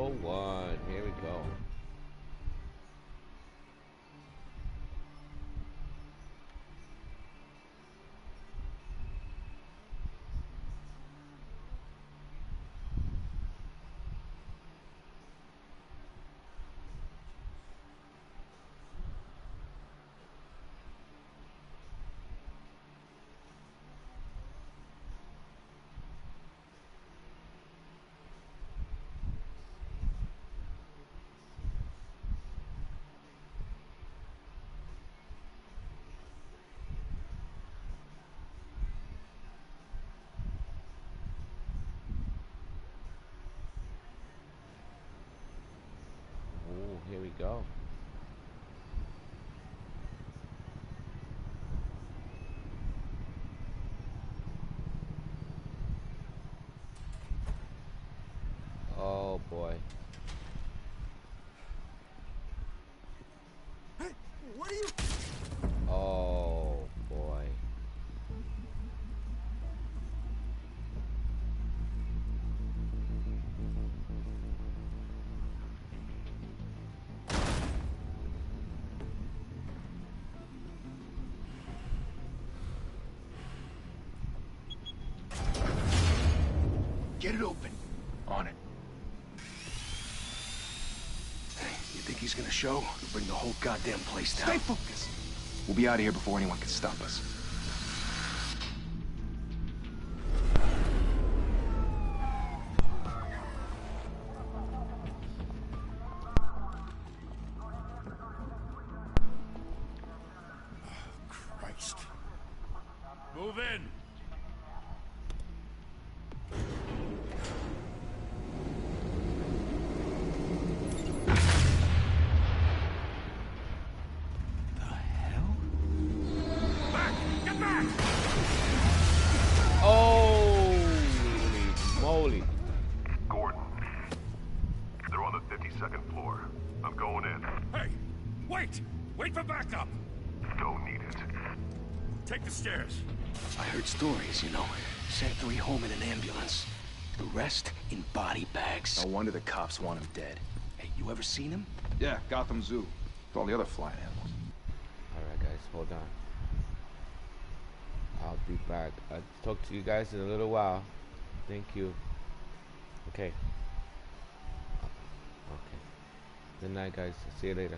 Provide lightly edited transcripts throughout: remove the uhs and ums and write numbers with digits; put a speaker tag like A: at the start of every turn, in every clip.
A: DaKai718's. Here we go. Here we go. Oh boy.
B: Hey, what are you?
A: Oh boy.
B: Get it open. On it. Hey, you think he's gonna show? We'll bring the whole goddamn place down. Stay focused. We'll be out of here before anyone can stop us.
C: Christ. Move in. Wait for backup!
D: Don't need it.
C: Take the stairs.
B: I heard stories, you know. Sent 3 home in an ambulance. The rest in body bags.
E: No wonder the cops want him dead.
B: Hey, you ever seen him?
E: Yeah, Gotham Zoo. With all the other flying animals.
A: Alright guys, hold on. I'll be back. I'll talk to you guys in a little while. Thank you. Okay. Okay. Good night guys. See you later.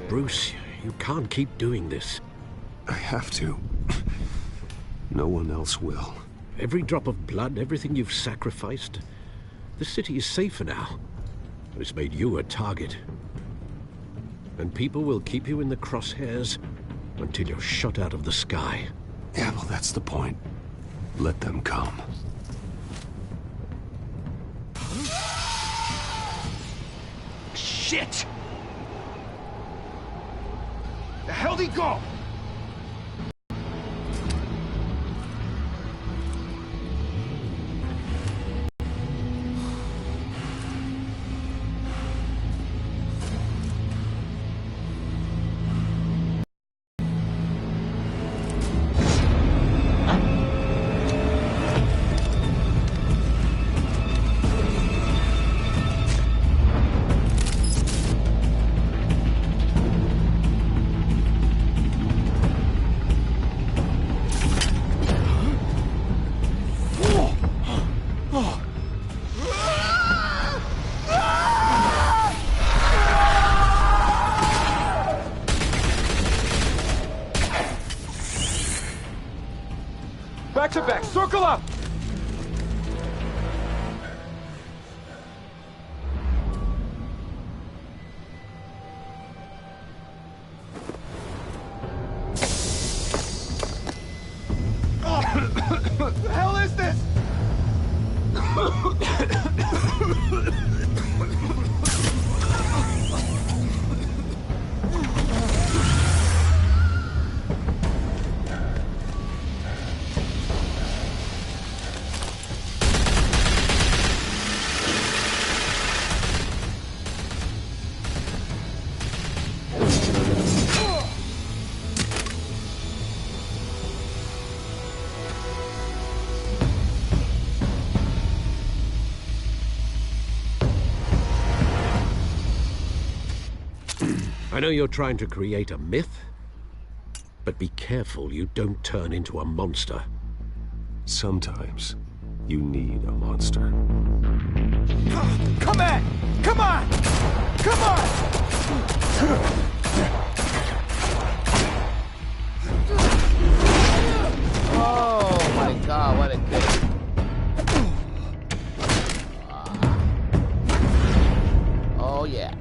F: Bruce, you can't keep doing this.
G: I have to. No one else will.
F: Every drop of blood, everything you've sacrificed. The city is safer now. But it's made you a target. And people will keep you in the crosshairs until you're shot out of the sky.
G: Yeah, well, that's the point. Let them come.
B: Shit! The hell'd he go?
E: Back to back, circle up!
F: know you're trying to create a myth, but be careful you don't turn into a monster.
G: Sometimes you need a monster.
B: Come on! Come on! Come on!
A: Oh my god, what a kick. Oh yeah.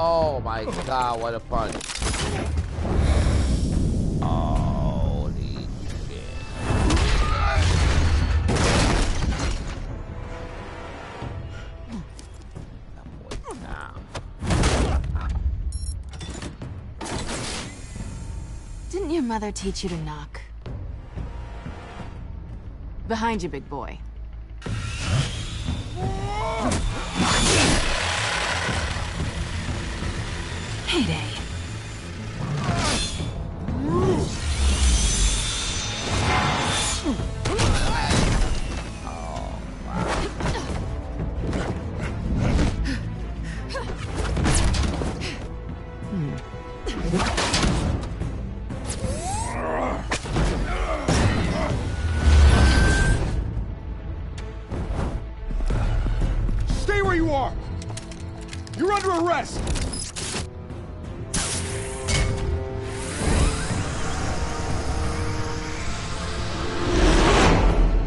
A: Oh my god, what a punch. Holy shit. That boy down.
D: Didn't your mother teach you to knock? Behind you, big boy. Heyday.
B: Stay where you are! You're under arrest!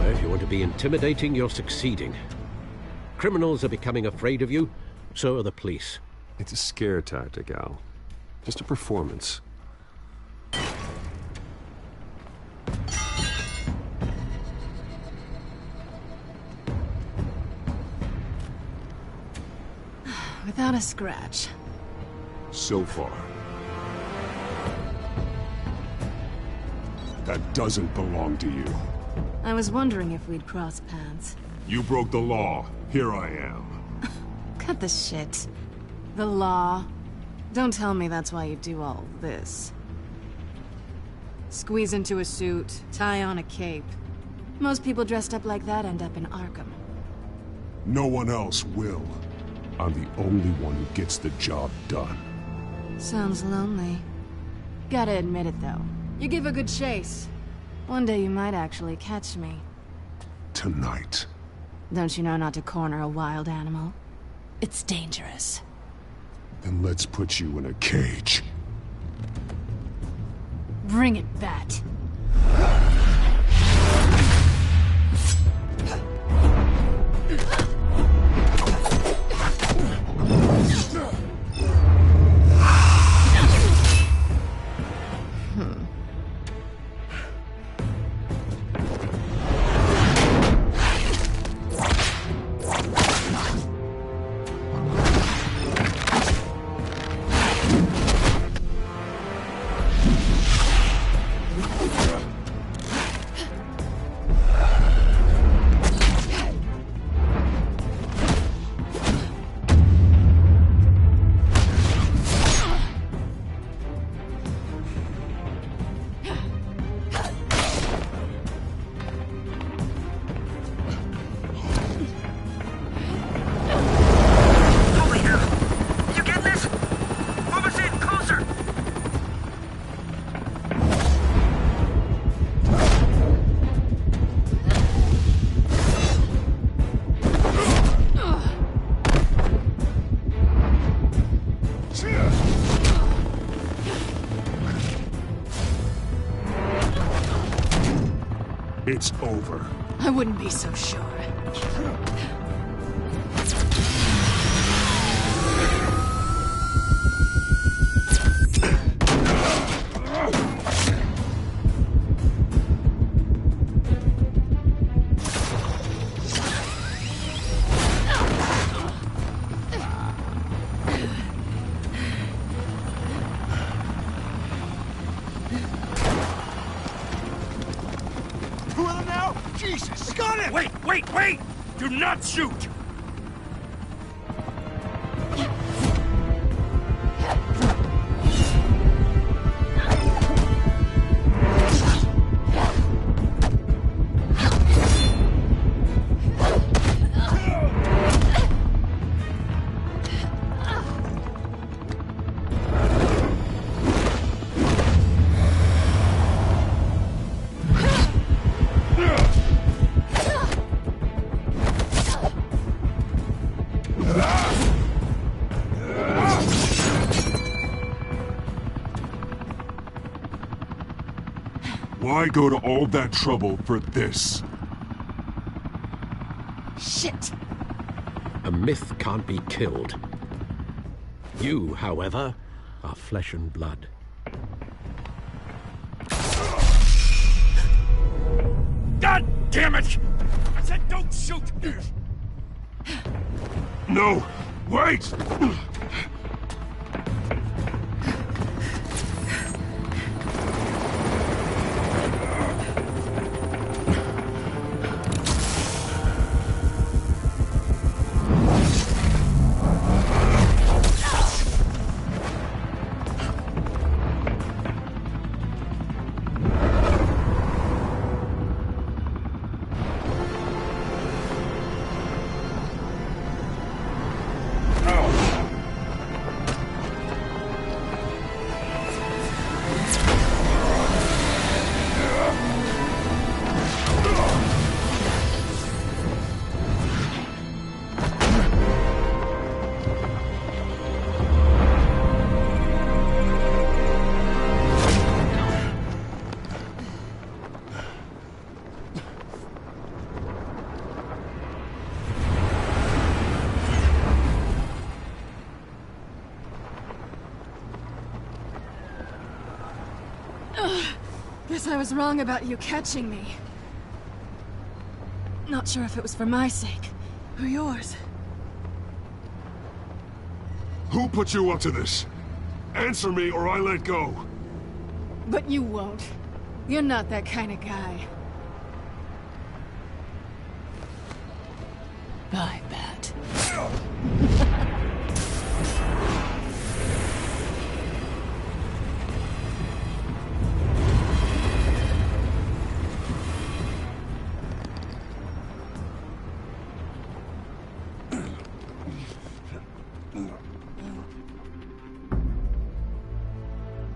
F: If you want to be intimidating, you're succeeding. Criminals are becoming afraid of you, so are the police.
G: It's a scare tactic, Al. Just a performance.
D: Without a scratch.
G: So far. That doesn't belong to you.
D: I was wondering if we'd cross paths.
G: You broke the law. Here I am.
D: Cut the shit. The law. Don't tell me that's why you do all this. Squeeze into a suit, tie on a cape. Most people dressed up like that end up in Arkham.
G: No one else will. I'm the only one who gets the job done.
D: Sounds lonely. Gotta admit it, though. You give a good chase. One day you might actually catch me.
G: Tonight.
D: Don't you know not to corner a wild animal? It's dangerous.
G: Then let's put you in a cage.
D: Bring it, Bat.
G: It's over.
D: I wouldn't be so sure.
B: Jesus!
C: I got him! Wait! Do not shoot!
G: Why go to all that trouble for this?
D: Shit!
F: A myth can't be killed. You, however, are flesh and blood.
C: God damn it! I said don't shoot!
G: No! Wait!
D: Guess I was wrong about you catching me. Not sure if it was for my sake, or yours.
G: Who put you up to this? Answer me or I let go.
D: But you won't. You're not that kind of guy. Bye, Bat.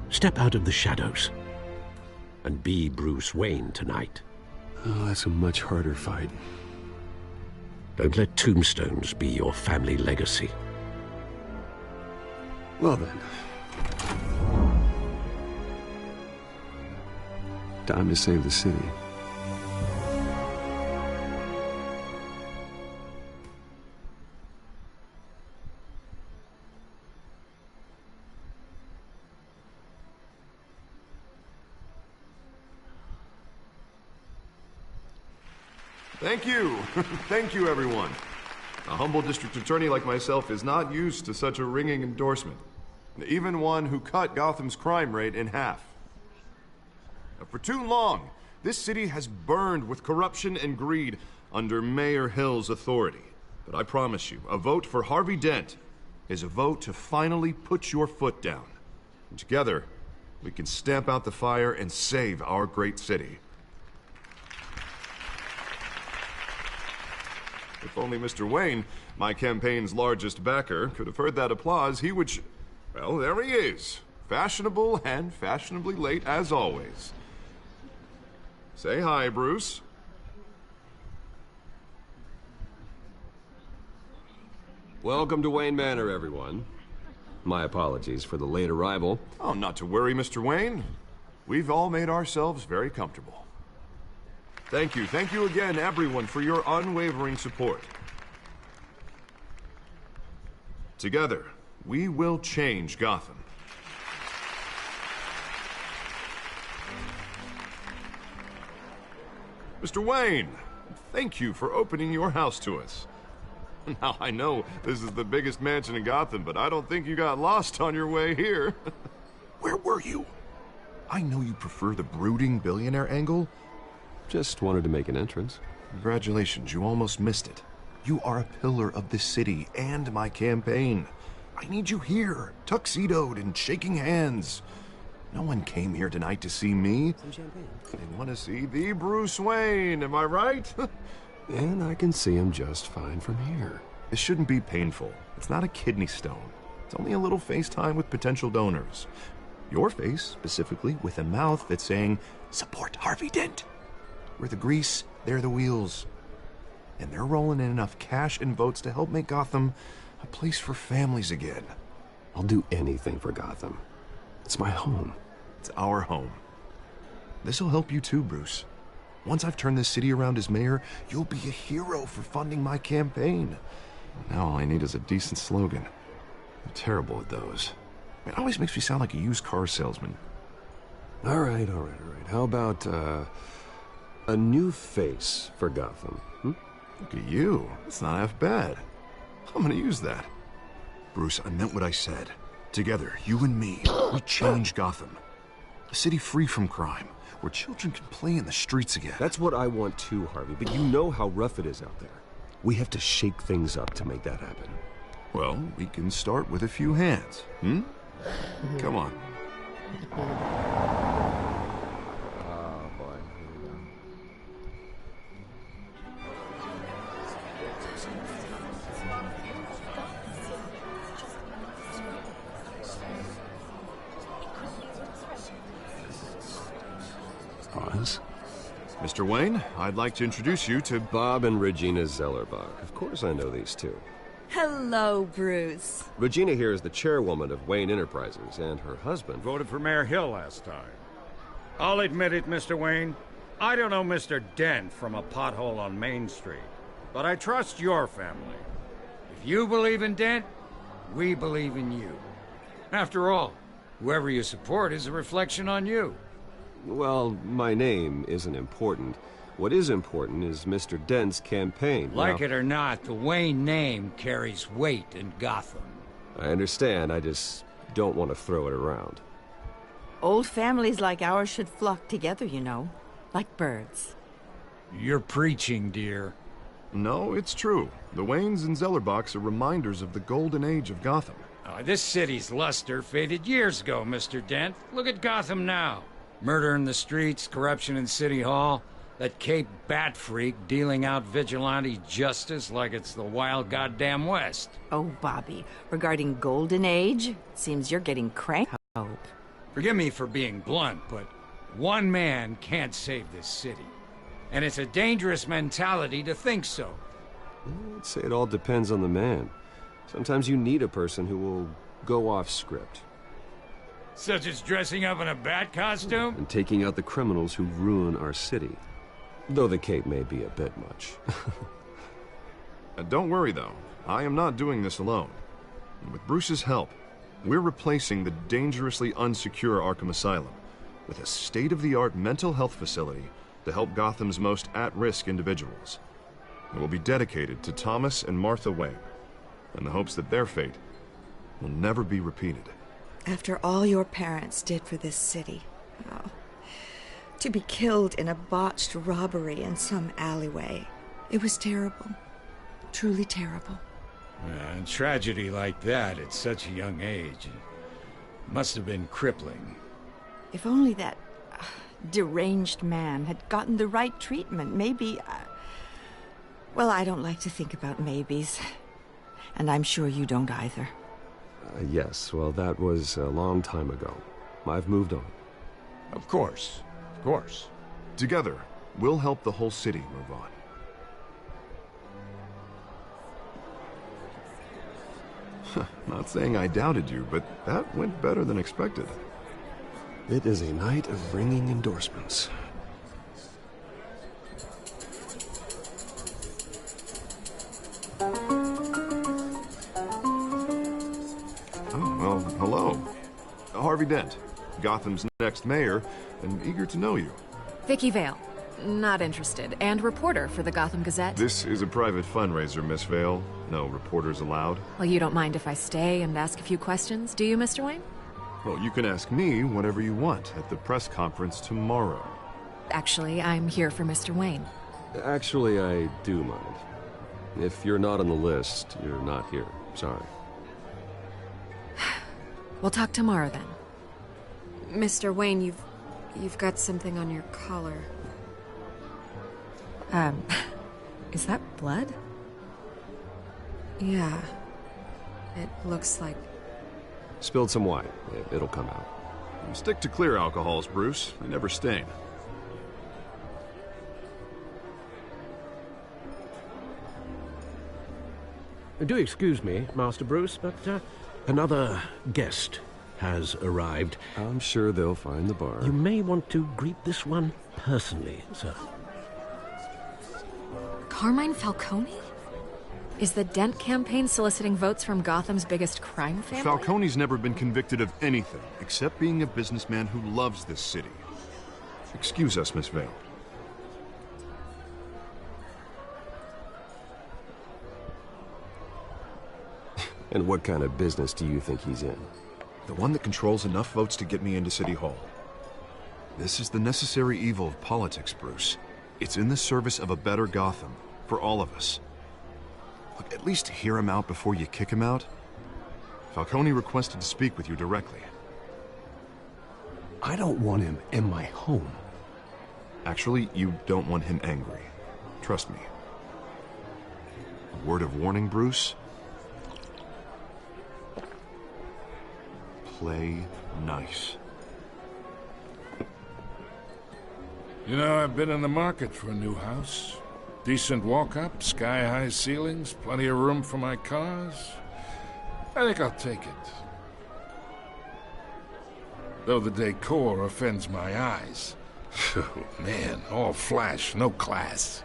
F: Step out of the shadows and be Bruce Wayne tonight.
H: Oh, that's a much harder fight.
F: Don't let tombstones be your family legacy.
H: Well then. Time to save the city.
I: Thank you. Thank you, everyone. A humble district attorney like myself is not used to such a ringing endorsement. Even one who cut Gotham's crime rate in half. For too long, this city has burned with corruption and greed under Mayor Hill's authority. But I promise you, a vote for Harvey Dent is a vote to finally put your foot down. And together, we can stamp out the fire and save our great city. If only Mr. Wayne, my campaign's largest backer, could have heard that applause, he would well, there he is. Fashionable and fashionably late as always. Say hi, Bruce.
H: Welcome to Wayne Manor, everyone. My apologies for the late arrival.
I: Oh, not to worry, Mr. Wayne. We've all made ourselves very comfortable. Thank you again, everyone, for your unwavering support. Together, we will change Gotham. Mr. Wayne, thank you for opening your house to us. Now, I know this is the biggest mansion in Gotham, but I don't think you got lost on your way here.
E: Where were you?
I: I know you prefer the brooding billionaire angle,
H: Just wanted to make an entrance.
I: Congratulations, you almost missed it. You are a pillar of this city and my campaign. I need you here, tuxedoed and shaking hands. No one came here tonight to see me.
H: Some champagne.
I: They want to see the Bruce Wayne, am I right?
H: And I can see him just fine from here.
I: This shouldn't be painful. It's not a kidney stone. It's only a little FaceTime with potential donors. Your face, specifically, with a mouth that's saying, "Support Harvey Dent." We're the grease, they're the wheels. And they're rolling in enough cash and votes to help make Gotham a place for families again.
H: I'll do anything for Gotham. It's my home.
I: It's our home. This'll help you too, Bruce. Once I've turned this city around as mayor, you'll be a hero for funding my campaign. Now all I need is a decent slogan. I'm terrible at those. It always makes me sound like a used car salesman.
H: All right. How about, a new face for Gotham?
I: Look at you. It's not half bad. I'm gonna use that. Bruce, I meant what I said. Together, you and me, we change Gotham. A city free from crime, where children can play in the streets again.
H: That's what I want too, Harvey, but you know how rough it is out there. We have to shake things up to make that happen.
I: Well, we can start with a few hands, Come on.
A: Oh boy, here we go.
H: Pause.
I: Mr. Wayne, I'd like to introduce you to
H: Bob and Regina Zellerbach. Of course I know these two.
J: Hello, Bruce.
H: Regina here is the chairwoman of Wayne Enterprises, and her husband...
C: Voted for Mayor Hill last time. I'll admit it, Mr. Wayne. I don't know Mr. Dent from a pothole on Main Street, but I trust your family. If you believe in Dent, we believe in you. After all, whoever you support is a reflection on you.
H: Well, my name isn't important. What is important is Mr. Dent's campaign.
C: Like it or not, the Wayne name carries weight in Gotham.
H: I understand, I just don't want to throw it around.
J: Old families like ours should flock together, you know. Like birds.
C: You're preaching, dear.
I: No, it's true. The Waynes and Zellerbachs are reminders of the golden age of Gotham.
C: This city's luster faded years ago, Mr. Dent. Look at Gotham now. Murder in the streets, corruption in City Hall, that Cape Bat freak dealing out vigilante justice like it's the wild goddamn West.
J: Oh, Bobby, regarding Golden Age, seems you're getting crank. Hope.
C: Forgive me for being blunt, but one man can't save this city. And it's a dangerous mentality to think so.
H: I'd say it all depends on the man. Sometimes you need a person who will go off script.
C: Such as dressing up in a bat costume?
H: And taking out the criminals who ruin our city. Though the cape may be a bit much.
I: Don't worry, though. I am not doing this alone. With Bruce's help, we're replacing the dangerously unsecure Arkham Asylum with a state-of-the-art mental health facility to help Gotham's most at-risk individuals. It will be dedicated to Thomas and Martha Wayne, in the hopes that their fate will never be repeated.
K: After all your parents did for this city, to be killed in a botched robbery in some alleyway, it was terrible. Truly terrible.
C: A tragedy like that at such a young age must have been crippling.
J: If only that deranged man had gotten the right treatment, maybe... Well, I don't like to think about maybes. And I'm sure you don't either.
H: Yes, well, that was a long time ago. I've moved on.
C: Of course. Of course.
I: Together, we'll help the whole city move on. Not saying I doubted you, but that went better than expected.
H: It is a night of ringing endorsements.
I: Well, hello. Harvey Dent, Gotham's next mayor, and eager to know you.
L: Vicky Vale. Not interested. And reporter for the Gotham Gazette.
I: This is a private fundraiser, Miss Vale. No reporters allowed.
L: Well, you don't mind if I stay and ask a few questions, do you, Mr. Wayne?
I: Well, you can ask me whatever you want at the press conference tomorrow.
L: Actually, I'm here for Mr. Wayne.
H: Actually, I do mind. If you're not on the list, you're not here. Sorry.
L: We'll talk tomorrow then.
D: Mr. Wayne, you've got something on your collar.
L: Is that blood?
D: Yeah. It looks like...
H: Spilled some wine. It'll come out.
I: Stick to clear alcohols, Bruce. They never stain.
F: Do excuse me, Master Bruce, but another guest has arrived.
H: I'm sure they'll find the bar.
F: You may want to greet this one personally, sir.
L: Carmine Falcone? Is the Dent campaign soliciting votes from Gotham's biggest crime family?
I: Falcone's never been convicted of anything, except being a businessman who loves this city. Excuse us, Miss Vale.
H: And what kind of business do you think he's in?
I: The one that controls enough votes to get me into City Hall. This is the necessary evil of politics, Bruce. It's in the service of a better Gotham, for all of us. Look, at least hear him out before you kick him out. Falcone requested to speak with you directly.
H: I don't want him in my home.
I: Actually, you don't want him angry. Trust me. A word of warning, Bruce. Play nice.
M: You know, I've been in the market for a new house. Decent walk-up, sky-high ceilings, plenty of room for my cars. I think I'll take it. Though the decor offends my eyes. Oh, man, all flash, no class.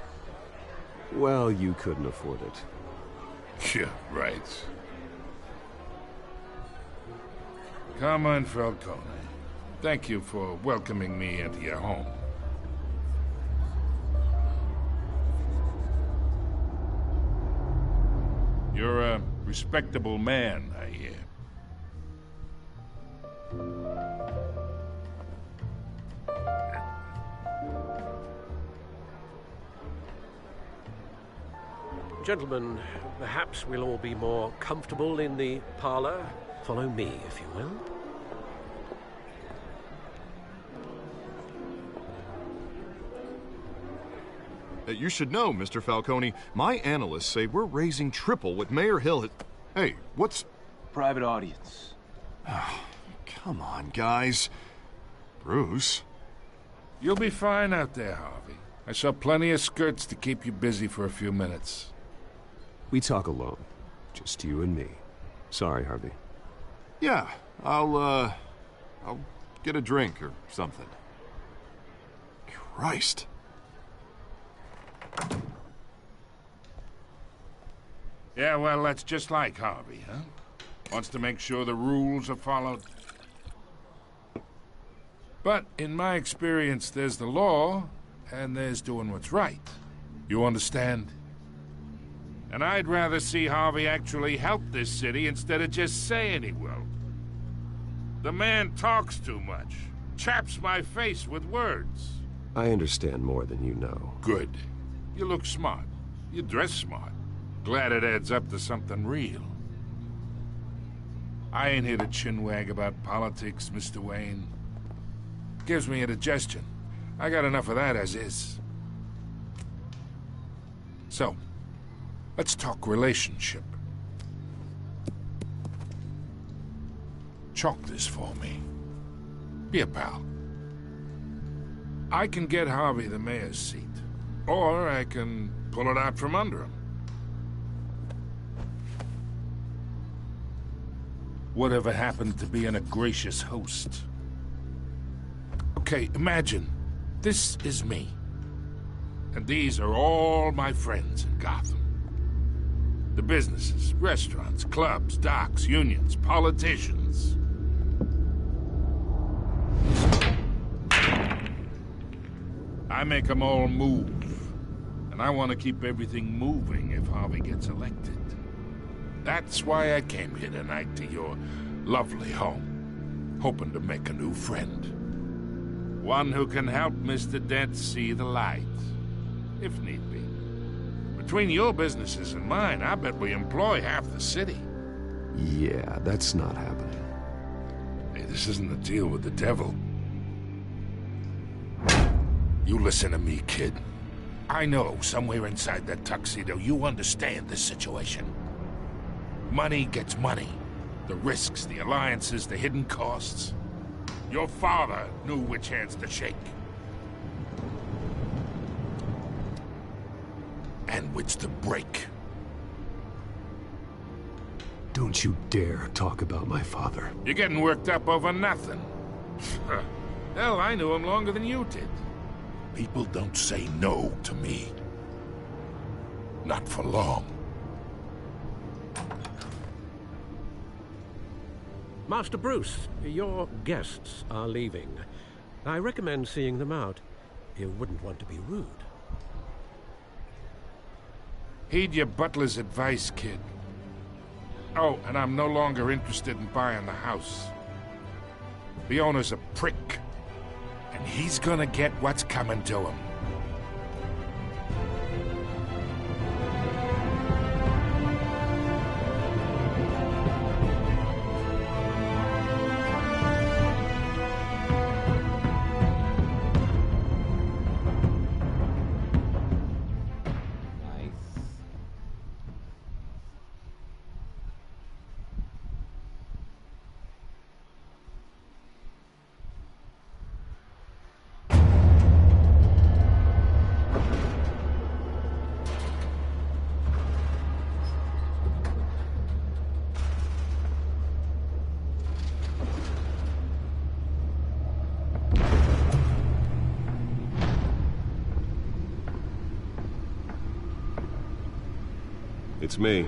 H: Well, you couldn't afford it.
M: Yeah, right. Carmine Falcone, thank you for welcoming me into your home. You're a respectable man, I hear.
F: Gentlemen, perhaps we'll all be more comfortable in the parlor. Follow me, if you will.
I: You should know, Mr. Falcone, my analysts say we're raising triple what Mayor Hill had... Hey, what's...
E: Private audience.
I: Come on, guys. Bruce?
M: You'll be fine out there, Harvey. I saw plenty of skirts to keep you busy for a few minutes.
H: We talk alone. Just you and me. Sorry, Harvey.
I: Yeah, I'll get a drink or something. Christ.
M: Yeah, well, that's just like Harvey, huh? Wants to make sure the rules are followed. But in my experience, there's the law, and there's doing what's right. You understand? And I'd rather see Harvey actually help this city instead of just saying he will. The man talks too much. Chaps my face with words.
H: I understand more than you know.
M: Good. You look smart. You dress smart. Glad it adds up to something real. I ain't here to chinwag about politics, Mr. Wayne. Gives me indigestion. I got enough of that as is. So, let's talk relationship. Chalk this for me. Be a pal. I can get Harvey the mayor's seat, or I can pull it out from under him. Whatever happened to being a gracious host? Okay, imagine, this is me. And these are all my friends in Gotham. The businesses, restaurants, clubs, docks, unions, politicians. I make them all move. And I want to keep everything moving if Harvey gets elected. That's why I came here tonight to your lovely home, hoping to make a new friend. One who can help Mr. Dent see the light, if need be. Between your businesses and mine, I bet we employ half the city.
H: Yeah, that's not happening.
M: Hey, this isn't a deal with the devil. You listen to me, kid. I know somewhere inside that tuxedo you understand this situation. Money gets money. The risks, the alliances, the hidden costs. Your father knew which hands to shake. And which to break.
H: Don't you dare talk about my father.
M: You're getting worked up over nothing. Hell, I knew him longer than you did. People don't say no to me. Not for long.
F: Master Bruce, your guests are leaving. I recommend seeing them out. You wouldn't want to be rude.
M: Heed your butler's advice, kid. Oh, and I'm no longer interested in buying the house. The owner's a prick. And he's gonna get what's coming to him.
H: It's me.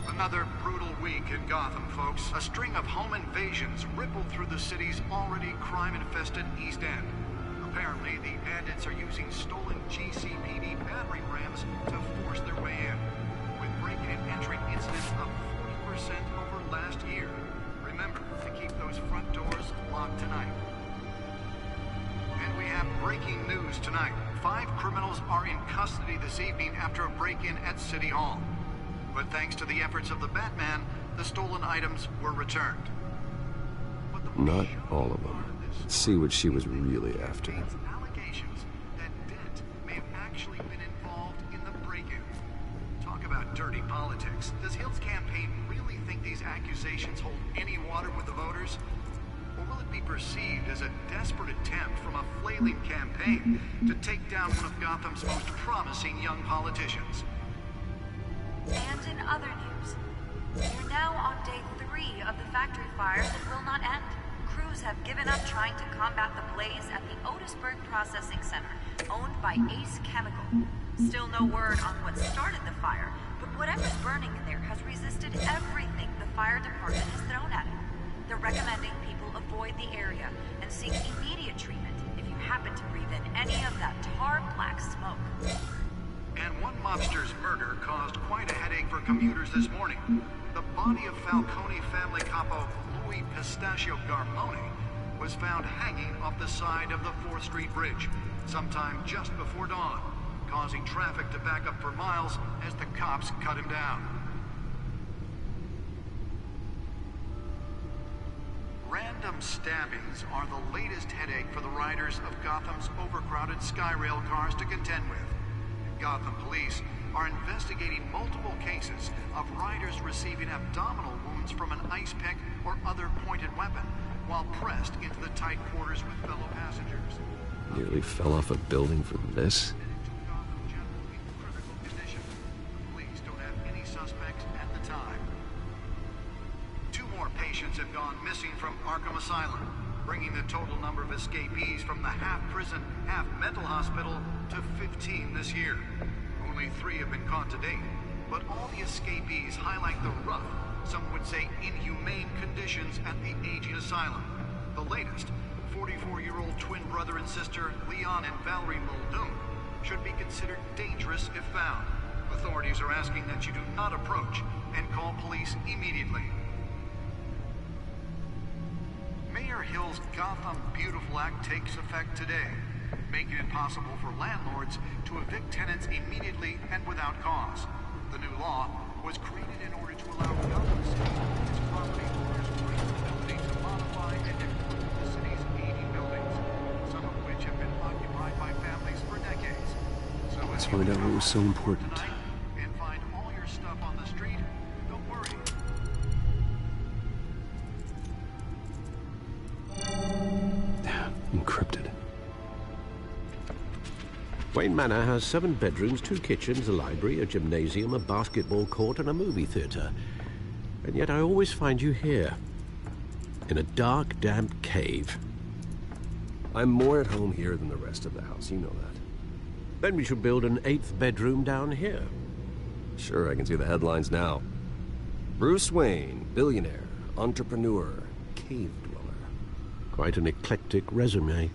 N: Another brutal week in Gotham, folks. A string of home invasions rippled through the city's already crime-infested East End. Apparently, the bandits are using stolen GCPD battering rams to force their way in, with breaking and entering incidents up 40% over last year. Remember to keep those front doors locked tonight. And we have breaking news tonight. 5 criminals are in custody this evening after a break-in at City Hall. But thanks to the efforts of the Batman, the stolen items were returned.
H: Not all of them. Let's see what she was really after.
N: Allegations that Dent may have actually been involved in the break-in. Talk about dirty politics. Does Hill's campaign really think these accusations hold any water with the voters? Or will it be perceived as a desperate attempt from a flailing campaign to take down one of Gotham's most promising young politicians?
O: And in other news, we're now on day 3 of the factory fires that will not end. Crews have given up trying to combat the blaze at the Otisburg Processing Center, owned by Ace Chemical. Still no word on what started the fire, but whatever's burning in there has resisted everything the fire department has thrown at it. They're recommending people avoid the area and seek immediate treatment if you happen to breathe in any of that tar black smoke.
N: And one mobster's murder caused quite a headache for commuters this morning. The body of Falcone family capo Louis Pistachio Garmone was found hanging off the side of the 4th Street Bridge sometime just before dawn, causing traffic to back up for miles as the cops cut him down. Random stabbings are the latest headache for the riders of Gotham's overcrowded Skyrail cars to contend with. Gotham police are investigating multiple cases of riders receiving abdominal wounds from an ice pick or other pointed weapon while pressed into the tight quarters with fellow passengers.
H: Nearly fell off a building for this?
N: Police don't have any suspects at the time. 2 more patients have gone missing from Arkham Asylum. bringing the total number of escapees from the half-prison, half-mental hospital to 15 this year. Only 3 have been caught to date, but all the escapees highlight the rough, some would say inhumane conditions at the aging asylum. The latest, 44-year-old twin brother and sister Leon and Valerie Muldoon, should be considered dangerous if found. Authorities are asking that you do not approach and call police immediately. Mayor Hill's Gotham Beautiful Act takes effect today, making it possible for landlords to evict tenants immediately and without cause. The new law was created in order to allow Gotham City, its property owners, the ability to modify and improve the city's aging buildings, some of which have been occupied by families for decades. So
H: let's find out what was so important.
N: And find all your stuff on the street, don't worry.
H: Encrypted.
F: Wayne Manor has 7 bedrooms, 2 kitchens, a library, a gymnasium, a basketball court, and a movie theater. And yet I always find you here, in a dark, damp cave.
H: I'm more at home here than the rest of the house, you know that.
F: Then we should build an 8th bedroom down here.
H: Sure, I can see the headlines now. Bruce Wayne, billionaire, entrepreneur, cave dweller.
F: Quite an eclectic resume.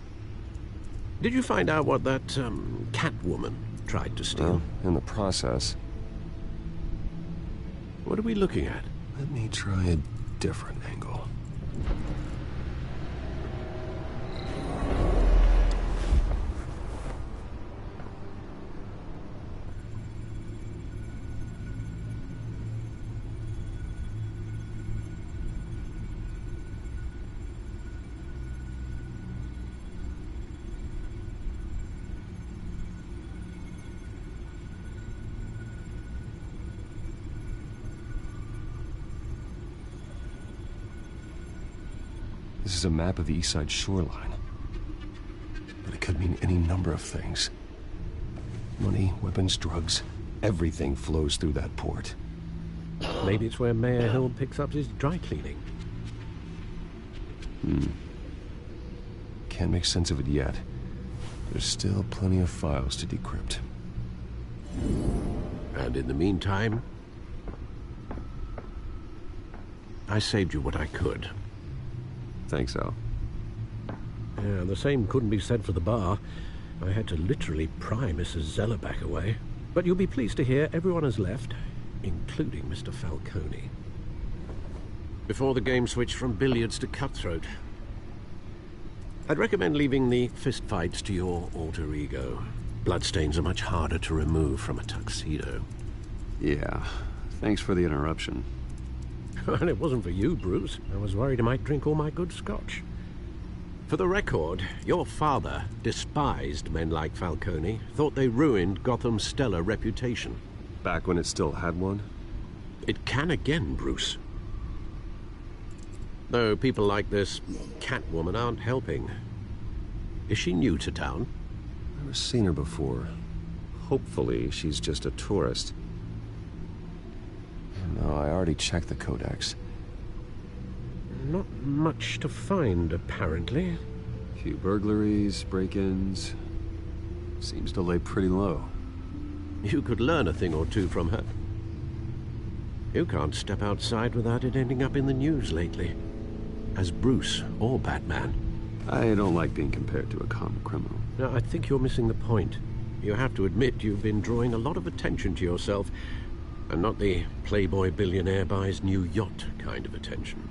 F: Did you find out what that, Catwoman tried to steal?
H: Well, in the process.
F: What are we looking at?
H: Let me try a different angle. This is a map of the East Side shoreline. But it could mean any number of things. Money, weapons, drugs, everything flows through that port.
F: Maybe it's where Mayor Hill picks up his dry cleaning.
H: Can't make sense of it yet. There's still plenty of files to decrypt.
F: And in the meantime, I saved you what I could.
H: Thanks, Al.
F: Yeah, the same couldn't be said for the bar. I had to literally pry Mrs. Zellerback away. But you'll be pleased to hear everyone has left, including Mr. Falcone. Before the game switched from billiards to cutthroat. I'd recommend leaving the fistfights to your alter ego. Bloodstains are much harder to remove from a tuxedo.
H: Yeah, thanks for the interruption.
F: And it wasn't for you, Bruce. I was worried I might drink all my good scotch. For the record, your father despised men like Falcone, thought they ruined Gotham's stellar reputation.
H: Back when it still had one?
F: It can again, Bruce. Though people like this Catwoman aren't helping. Is she new to town?
H: Never seen her before. Hopefully she's just a tourist. No, I already checked the codex.
F: Not much to find, apparently.
H: Few burglaries, break-ins. Seems to lay pretty low.
F: You could learn a thing or two from her. You can't step outside without it ending up in the news lately. As Bruce or Batman.
H: I don't like being compared to a common criminal.
F: No, I think you're missing the point. You have to admit you've been drawing a lot of attention to yourself, and not the playboy billionaire buys new yacht kind of attention.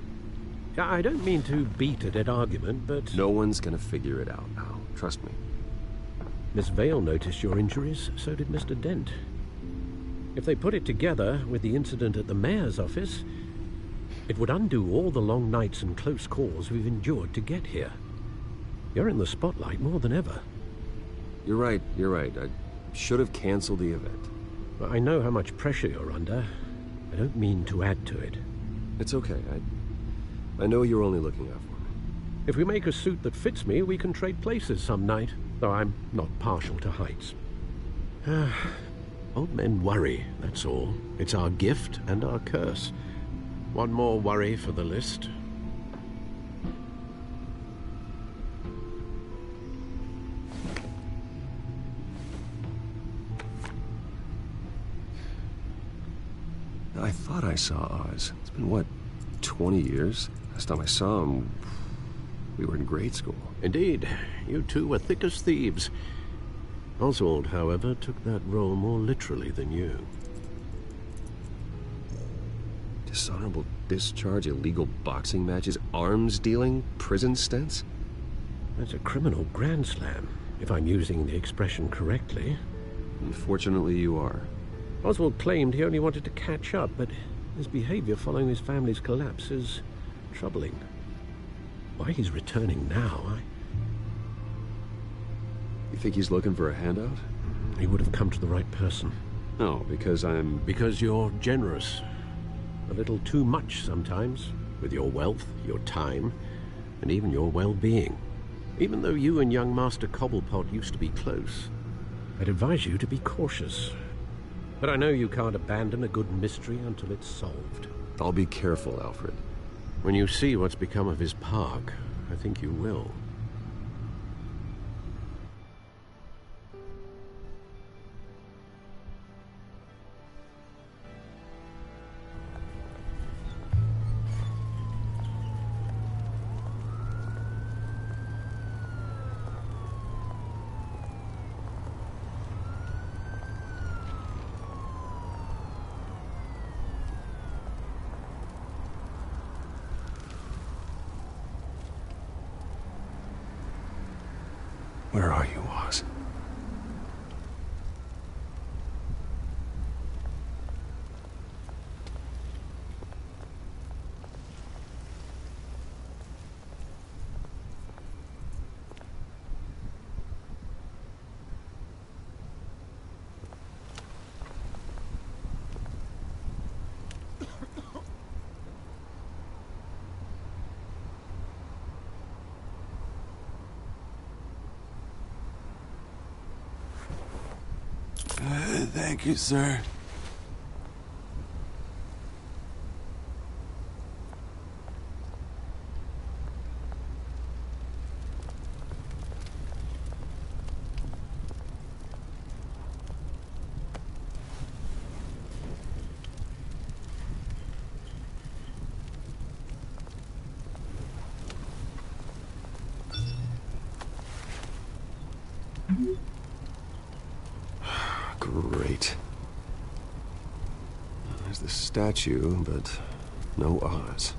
F: I don't mean to beat a dead argument, but...
H: No one's gonna figure it out, Al. Trust me.
F: Miss Vale noticed your injuries, so did Mr. Dent. If they put it together with the incident at the mayor's office, it would undo all the long nights and close calls we've endured to get here. You're in the spotlight more than ever.
H: You're right. I should have canceled the event.
F: I know how much pressure you're under. I don't mean to add to it.
H: It's okay. I know you're only looking out for me.
F: If we make a suit that fits me, we can trade places some night, though I'm not partial to heights. Old men worry, that's all. It's our gift and our curse. One more worry for the list.
H: I thought I saw Oz. It's been, what, 20 years? Last time I saw him, we were in grade school.
F: Indeed. You two were thick as thieves. Oswald, however, took that role more literally than you.
H: Dishonorable discharge, illegal boxing matches, arms dealing, prison stints?
F: That's a criminal grand slam, if I'm using the expression correctly.
H: Unfortunately, you are.
F: Oswald claimed he only wanted to catch up, but his behavior following his family's collapse is troubling. Why he's returning now,
H: You think he's looking for a handout?
F: He would have come to the right person.
H: No, because I'm...
F: Because you're generous. A little too much sometimes, with your wealth, your time, and even your well-being. Even though you and young Master Cobblepot used to be close, I'd advise you to be cautious. But I know you can't abandon a good mystery until it's solved.
H: I'll be careful, Alfred.
F: When you see what's become of his park, I think you will.
H: Where are you, Oz?
E: Thank you, sir.
H: Great. There's the statue, but no Oz.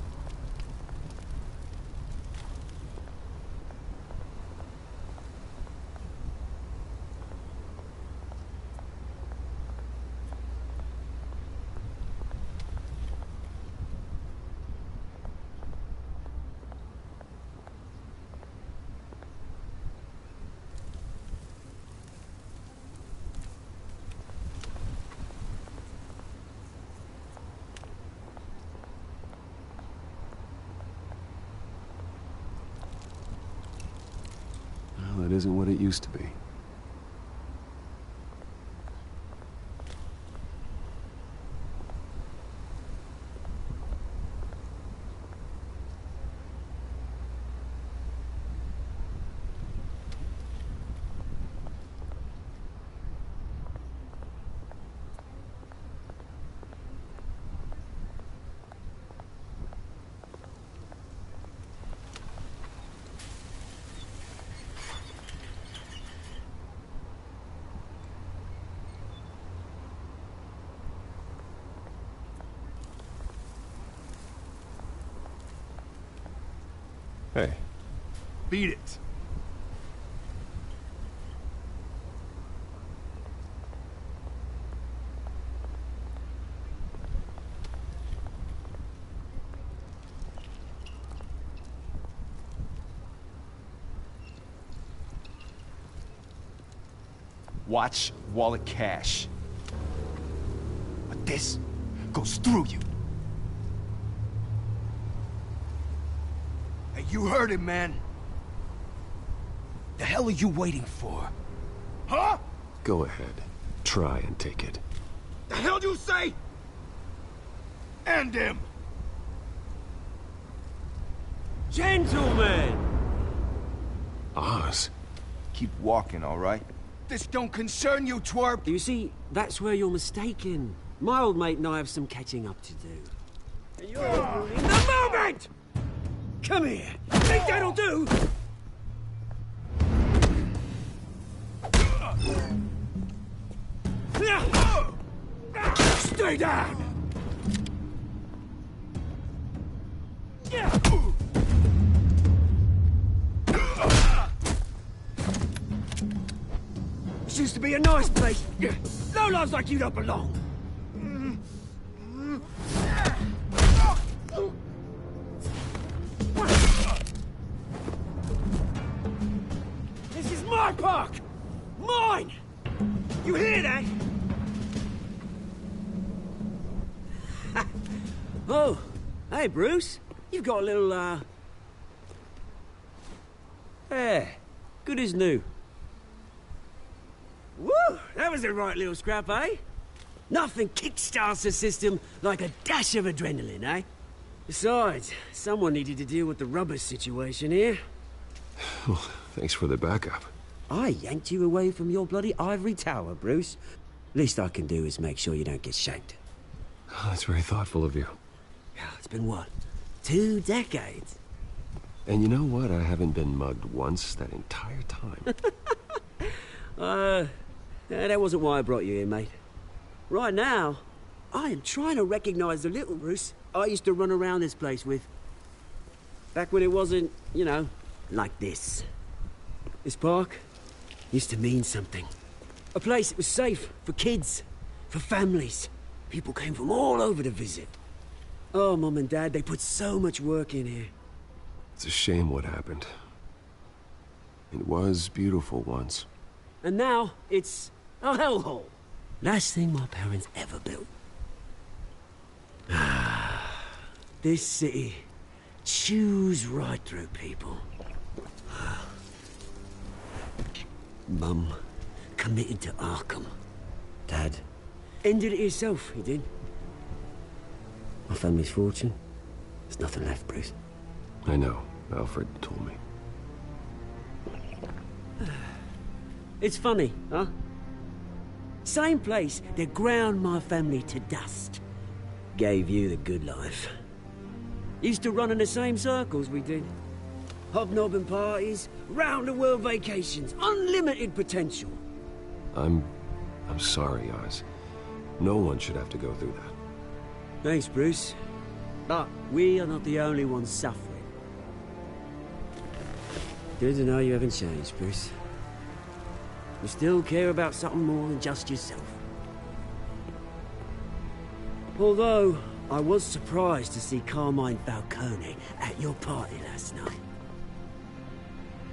H: Well, it isn't what it used to be. Hey.
E: Beat it. Watch wallet cash. But this goes through you. Hey, you heard him, man. The hell are you waiting for? Huh?
H: Go ahead. Try and take it.
E: The hell do you say? End him!
P: Gentlemen!
H: Oz.
E: Keep walking, all right? This don't concern you, twerp!
P: You see, that's where you're mistaken. My old mate and I have some catching up to do. And you're ruining the moment! Come here. Think that'll do? Stay down! This used to be a nice place. No lives like you don't belong. This is my park! Mine! You hear that? Oh, hey, Bruce. You've got a little, Yeah, good as new. Woo! That was a right little scrap, eh? Nothing kickstarts the system like a dash of adrenaline, eh? Besides, someone needed to deal with the rubber situation here.
H: Well, thanks for the backup.
P: I yanked you away from your bloody ivory tower, Bruce. Least I can do is make sure you don't get shanked.
H: Oh, that's very thoughtful of you.
P: It's been what? 2 decades?
H: And you know what? I haven't been mugged once that entire time.
P: That wasn't why I brought you here, mate. Right now, I am trying to recognize the little Bruce I used to run around this place with. Back when it wasn't, you know, like this. This park used to mean something. A place that was safe for kids, for families. People came from all over to visit. Oh, Mum and Dad, they put so much work in here.
H: It's a shame what happened. It was beautiful once.
P: And now, it's a hellhole. Last thing my parents ever built. This city chews right through people. Mum committed to Arkham. Dad ended it himself, he did. My family's fortune, there's nothing left, Bruce.
H: I know. Alfred told me.
P: It's funny, huh? Same place that ground my family to dust. Gave you the good life. Used to run in the same circles we did. Hobnobbing parties, round-the-world vacations, unlimited potential.
H: I'm sorry, Oz. No one should have to go through that.
P: Thanks, Bruce. But we are not the only ones suffering. Good to know you haven't changed, Bruce. You still care about something more than just yourself. Although, I was surprised to see Carmine Falcone at your party last night.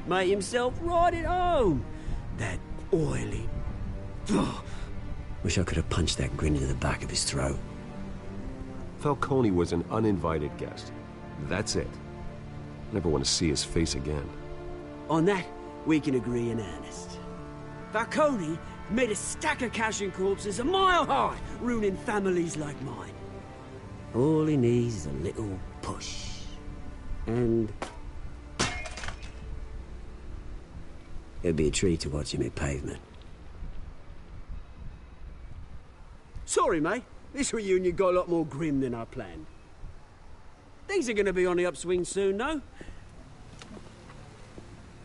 P: Made himself right at home. That oily... Wish I could have punched that grin into the back of his throat.
H: Falcone was an uninvited guest. That's it. Never want to see his face again.
P: On that, we can agree in earnest. Falcone made a stack of cash and corpses a mile high, ruining families like mine. All he needs is a little push. And... it'd be a treat to watch him hit pavement. Sorry, mate. This reunion got a lot more grim than I planned. Things are gonna be on the upswing soon, though.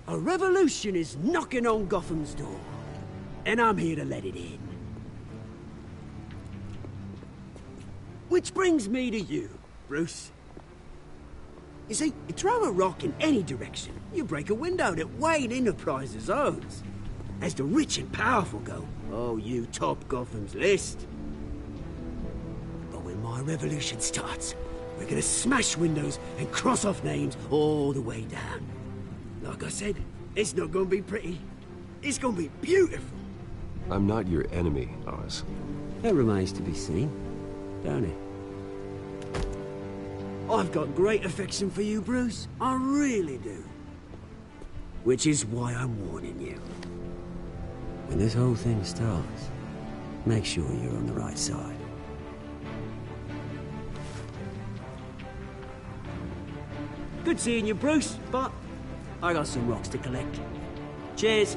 P: A revolution is knocking on Gotham's door. And I'm here to let it in. Which brings me to you, Bruce. You see, you throw a rock in any direction, you break a window that Wayne Enterprises owns. As the rich and powerful go, oh, you top Gotham's list. But when my revolution starts, we're gonna smash windows and cross off names all the way down. Like I said, it's not gonna be pretty. It's gonna be beautiful.
H: I'm not your enemy, Oz.
P: That remains to be seen, don't it? I've got great affection for you, Bruce. I really do. Which is why I'm warning you. When this whole thing starts, make sure you're on the right side. Good seeing you, Bruce, but I got some rocks to collect. Cheers.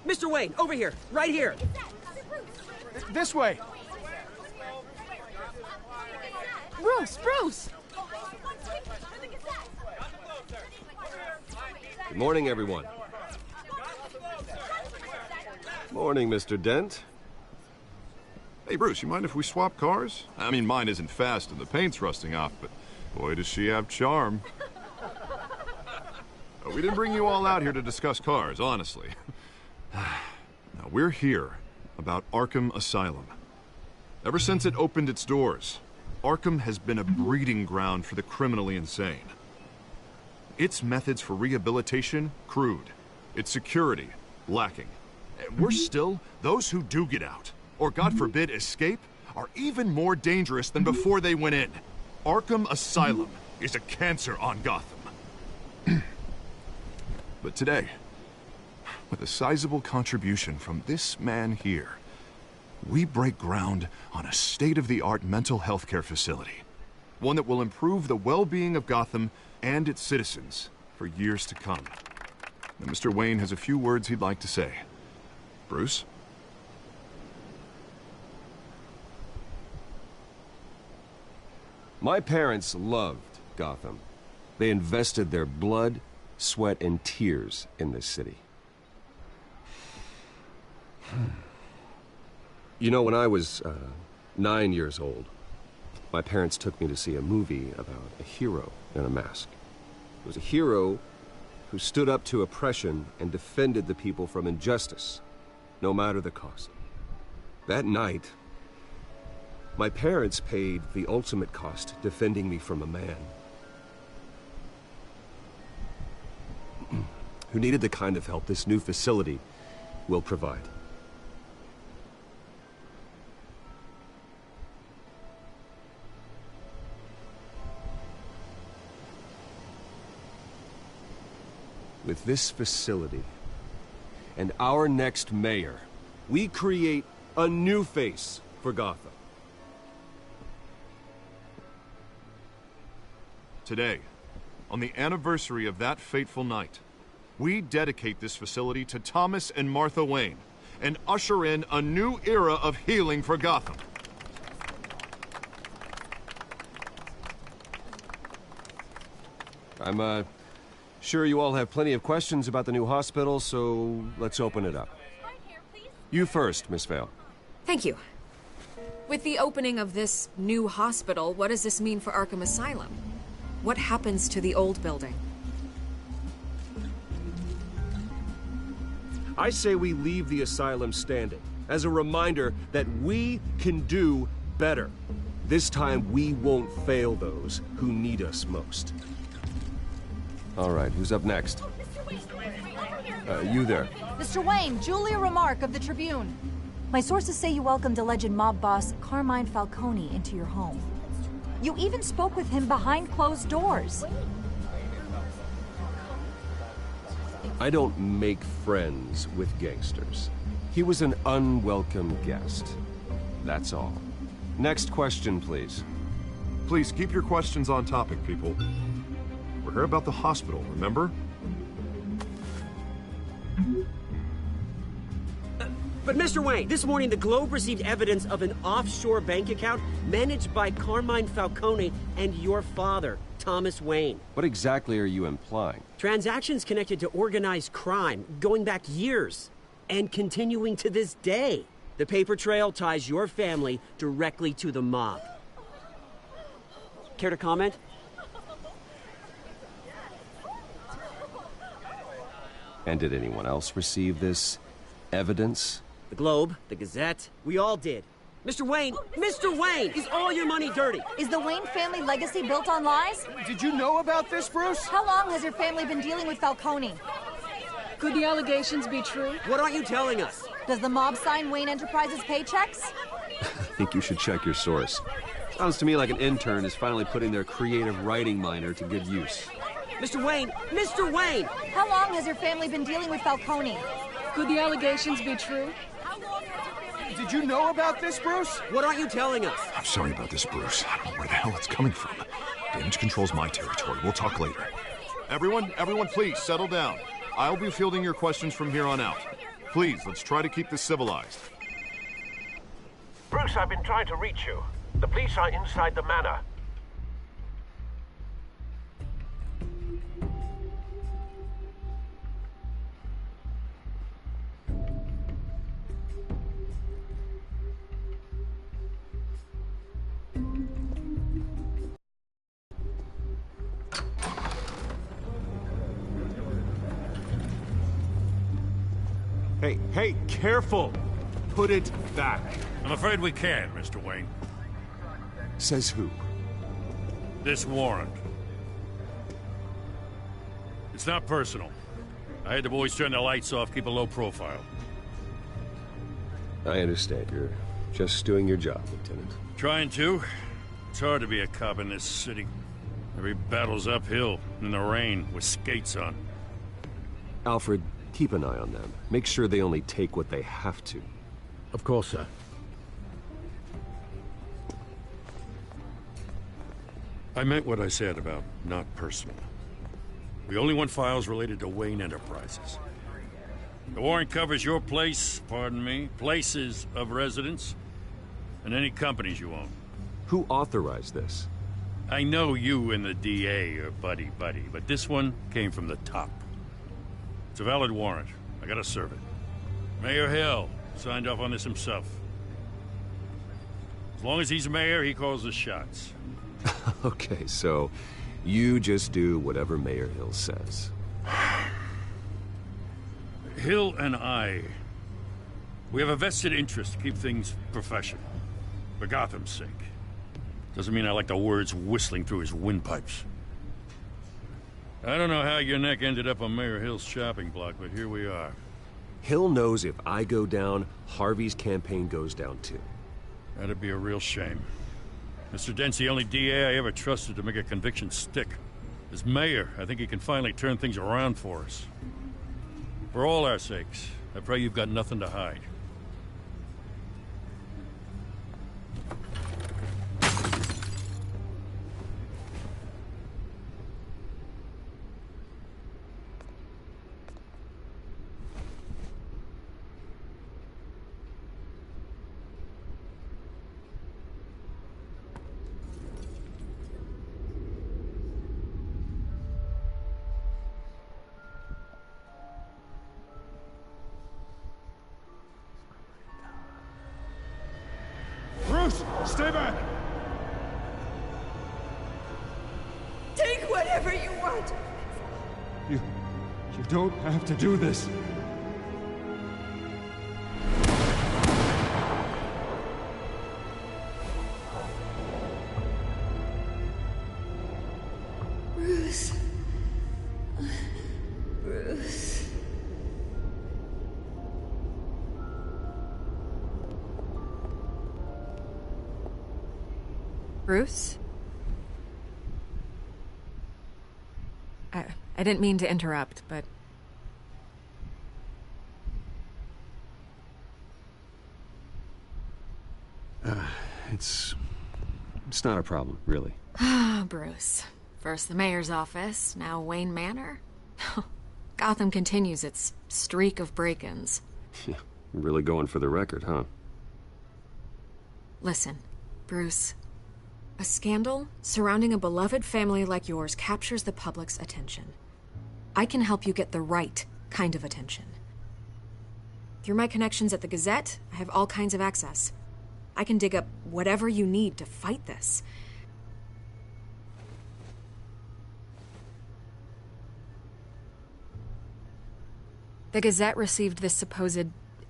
P: Mr. Wayne, over here, right here.
B: This way.
Q: Bruce!
H: Good morning, everyone. Morning, Mr. Dent.
I: Hey, Bruce, you mind if we swap cars? I mean, mine isn't fast and the paint's rusting off, but boy, does she have charm. We didn't bring you all out here to discuss cars, honestly. Now, we're here about Arkham Asylum. Ever since it opened its doors, Arkham has been a breeding ground for the criminally insane. Its methods for rehabilitation, crude. Its security, lacking. And worse still, those who do get out, or God forbid escape, are even more dangerous than before they went in. Arkham Asylum is a cancer on Gotham. But today, with a sizable contribution from this man here, we break ground on a state-of-the-art mental health care facility. One that will improve the well-being of Gotham and its citizens for years to come. Now, Mr. Wayne has a few words he'd like to say. Bruce?
H: My parents loved Gotham. They invested their blood, sweat, and tears in this city. You know, when I was 9 years old, my parents took me to see a movie about a hero in a mask. It was a hero who stood up to oppression and defended the people from injustice, no matter the cost. That night, my parents paid the ultimate cost defending me from a man who needed the kind of help this new facility will provide. With this facility and our next mayor, we create a new face for Gotham.
I: Today, on the anniversary of that fateful night, we dedicate this facility to Thomas and Martha Wayne and usher in a new era of healing for Gotham.
H: I'm sure you all have plenty of questions about the new hospital, so let's open it up. You first, Miss Vale.
L: Thank you. With the opening of this new hospital, what does this mean for Arkham Asylum? What happens to the old building?
H: I say we leave the asylum standing as a reminder that we can do better. This time we won't fail those who need us most. All right, who's up next? You there.
Q: Mr. Wayne, Julia Remark of the Tribune. My sources say you welcomed alleged mob boss Carmine Falcone into your home. You even spoke with him behind closed doors.
H: I don't make friends with gangsters. He was an unwelcome guest. That's all. Next question, please.
I: Please keep your questions on topic, people. We're here about the hospital, remember?
P: But Mr. Wayne, this morning the Globe received evidence of an offshore bank account managed by Carmine Falcone and your father, Thomas Wayne.
H: What exactly are you implying?
P: Transactions connected to organized crime, going back years, and continuing to this day. The paper trail ties your family directly to the mob. Care to comment?
H: And did anyone else receive this evidence?
P: The Globe, the Gazette, we all did. Mr. Wayne, is all your money dirty?
Q: Is the Wayne family legacy built on lies?
B: Did you know about this, Bruce?
Q: How long has your family been dealing with Falcone?
D: Could the allegations be true?
P: What aren't you telling us?
Q: Does the mob sign Wayne Enterprises paychecks?
H: I think you should check your source. Sounds to me like an intern is finally putting their creative writing minor to good use.
P: Mr. Wayne!
Q: How long has your family been dealing with Falcone?
D: Could the allegations be true?
B: Did you know about this, Bruce?
P: What aren't you telling us?
I: I'm sorry about this, Bruce. I don't know where the hell it's coming from. Damage control's my territory. We'll talk later. Everyone, please settle down. I'll be fielding your questions from here on out. Please, let's try to keep this civilized.
F: Bruce, I've been trying to reach you. The police are inside the manor.
I: Hey, careful! Put it back.
C: I'm afraid we can't, Mr. Wayne.
I: Says who?
C: This warrant. It's not personal. I had the boys turn the lights off, keep a low profile.
H: I understand. You're just doing your job, Lieutenant.
C: Trying to. It's hard to be a cop in this city. Every battle's uphill, in the rain, with skates on.
H: Alfred, keep an eye on them. Make sure they only take what they have to.
F: Of course, sir.
C: I meant what I said about not personal. We only want files related to Wayne Enterprises. The warrant covers your place, pardon me, places of residence, and any companies you own.
H: Who authorized this?
C: I know you and the DA are buddy-buddy, but this one came from the top. It's a valid warrant. I gotta serve it. Mayor Hill signed off on this himself. As long as he's mayor, he calls the shots.
H: Okay, so you just do whatever Mayor Hill says.
C: Hill and I, we have a vested interest to keep things professional. For Gotham's sake. Doesn't mean I like the words whistling through his windpipes. I don't know how your neck ended up on Mayor Hill's shopping block, but here we are.
H: Hill knows if I go down, Harvey's campaign goes down too.
C: That'd be a real shame. Mr. Dent's the only DA I ever trusted to make a conviction stick. As mayor, I think he can finally turn things around for us. For all our sakes, I pray you've got nothing to hide.
E: Bruce, stay back!
K: Take whatever you want.
E: You don't have to do this.
K: Bruce. Bruce.
L: Bruce? I didn't mean to interrupt, but...
H: It's not a problem, really.
L: Ah, Bruce. First the mayor's office, now Wayne Manor. Gotham continues its streak of break-ins.
H: Yeah, really going for the record, huh?
L: Listen, Bruce. A scandal surrounding a beloved family like yours captures the public's attention. I can help you get the right kind of attention. Through my connections at the Gazette, I have all kinds of access. I can dig up whatever you need to fight this. The Gazette received this supposed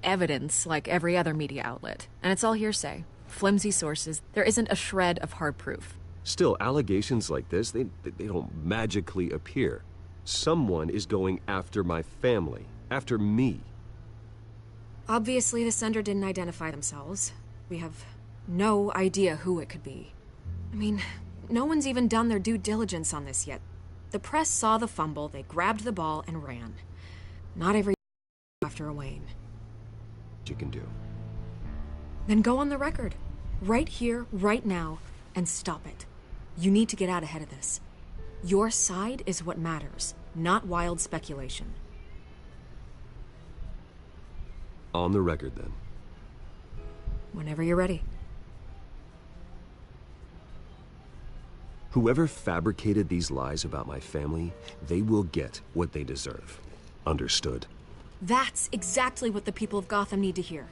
L: evidence like every other media outlet, and it's all hearsay. Flimsy sources. There isn't a shred of hard proof.
H: Still, allegations like this, they don't magically appear. Someone is going after my family, after me.
L: Obviously, the sender didn't identify themselves. We have no idea who it could be. I mean, no one's even done their due diligence on this yet. The press saw the fumble, they grabbed the ball and ran. Not every after a Wayne.
H: You can do.
L: Then go on the record. Right here, right now, and stop it. You need to get out ahead of this. Your side is what matters, not wild speculation.
H: On the record, then.
L: Whenever you're ready.
H: Whoever fabricated these lies about my family, they will get what they deserve. Understood?
L: That's exactly what the people of Gotham need to hear.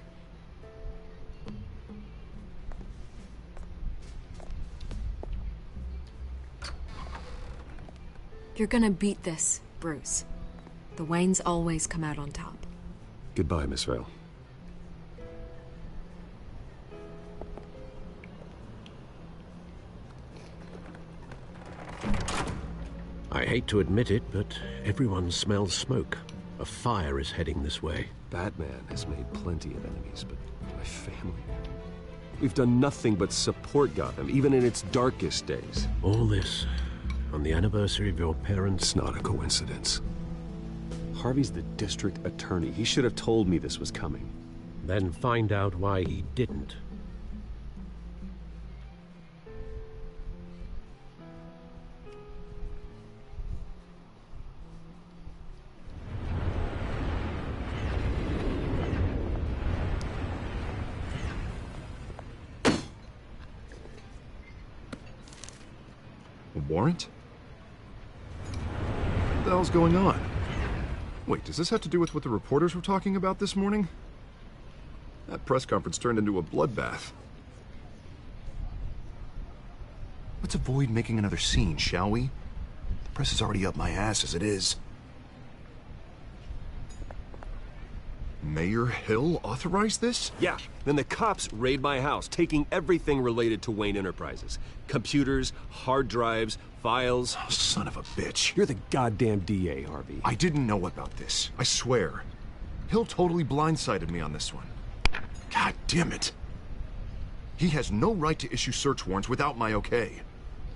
L: You're gonna beat this, Bruce. The Waynes always come out on top.
H: Goodbye, Miss Vale.
F: I hate to admit it, but everyone smells smoke. A fire is heading this way.
H: Batman has made plenty of enemies, but my family... We've done nothing but support Gotham, even in its darkest days.
F: All this on the anniversary of your parents'...
H: It's not a coincidence. Harvey's the district attorney. He should have told me this was coming.
F: Then find out why he didn't.
I: A warrant? What the hell's going on? Wait, does this have to do with what the reporters were talking about this morning? That press conference turned into a bloodbath. Let's avoid making another scene, shall we? The press is already up my ass as it is. Mayor Hill authorized this?
H: Yeah, then the cops raid my house, taking everything related to Wayne Enterprises. Computers, hard drives, files.
I: Oh, son of a bitch.
H: You're the goddamn DA, Harvey.
I: I didn't know about this. I swear. Hill totally blindsided me on this one. God damn it. He has no right to issue search warrants without my okay.